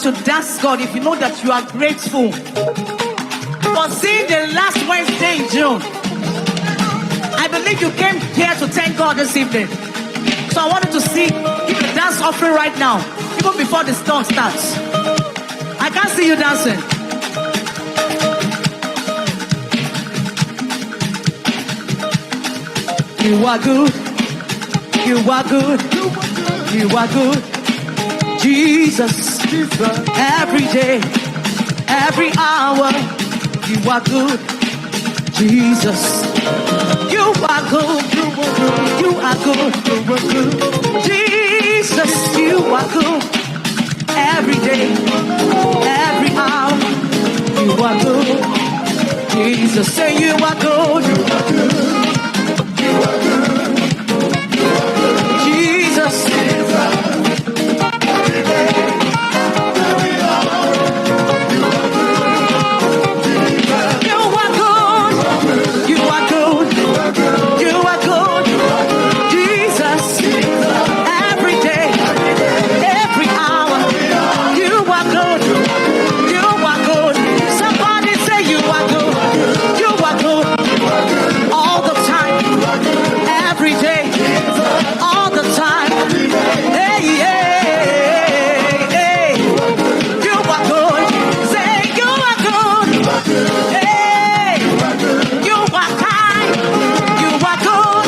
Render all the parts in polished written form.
to dance God if you know that you are grateful for seeing the last Wednesday in June. I believe you came here to thank God this evening. So I wanted to give a dance offering right now, even before the song starts. I can't see you dancing. You are good. You are good. You are good. Jesus. Every day, every hour, you are good. Jesus. You are good. You are good. Jesus, you are good. Every day, every hour, you are good. Jesus, say you are good. You are good. You are good. Jesus. Every day, every hour, you are good. You are good. You are good. You are good. Jesus. Every day, every hour, you are good. You are good. Somebody say you are good. You are good. All the time. Every day. All the time. Hey, hey, hey. You are good. Say you are good. Hey. You are kind. You are good.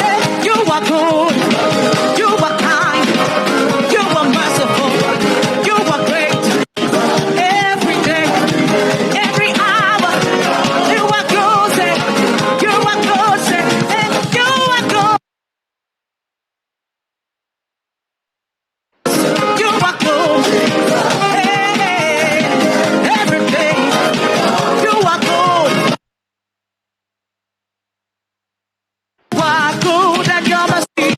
Say you are good. You are kind. You are merciful. You are great. Every day, every hour, you are good. Say you are good. Say you are good. You are good. Hey, every day, you are good. You are good and your mercy.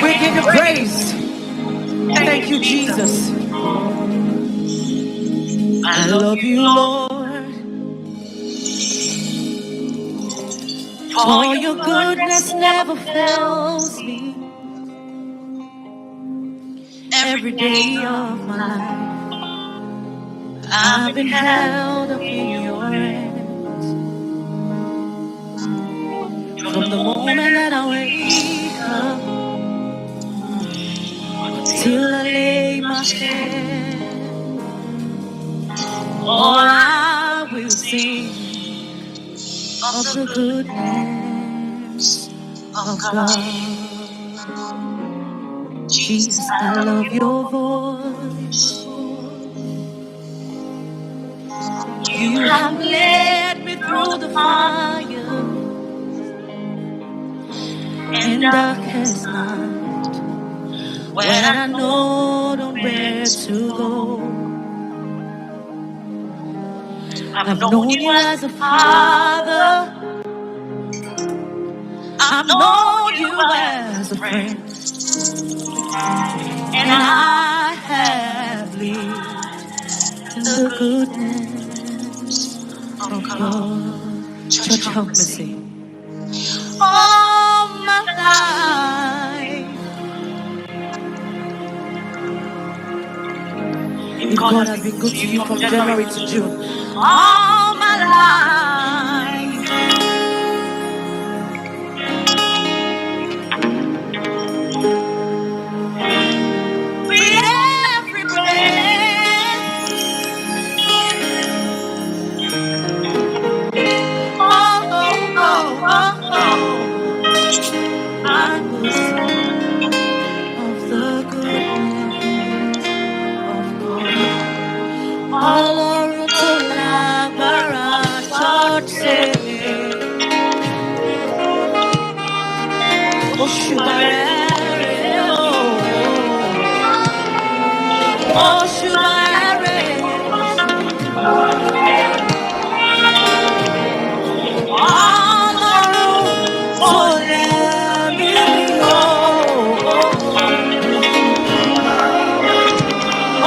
We give you praise. Thank you, Jesus. I love you, Lord, for your goodness never fails me. Every day of my life, I've been held up in your hands. From the moment that I wake up till I lay my head, all I will sing of the goodness of God. Jesus, I love your voice. You have led me through the fire and darkest night, when I know not where to go. I've known you as a father, I've known you as a friend, and I have lived in the goodness of God. Church, help me sing. All my life, if God has been good to you from January to June, all my life, with every breath, oh, oh, oh, oh, I will sing of the goodness of God. Ọlọ́run tó lágbára, church say, Oṣùbàrẹ̀ o, Oṣùbàrẹ̀, Ọlọ́run tó lẹ́mí o,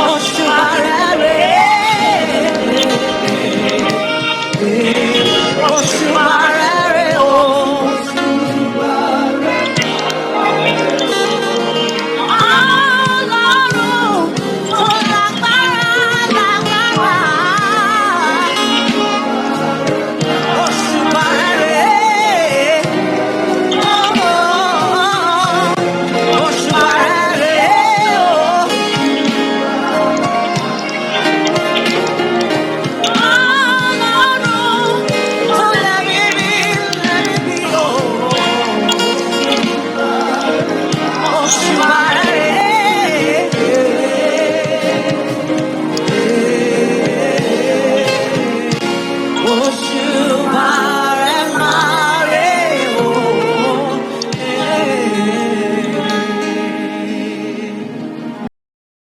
Oṣùbàrẹ̀, Oṣùbàrẹ̀ o. Bye.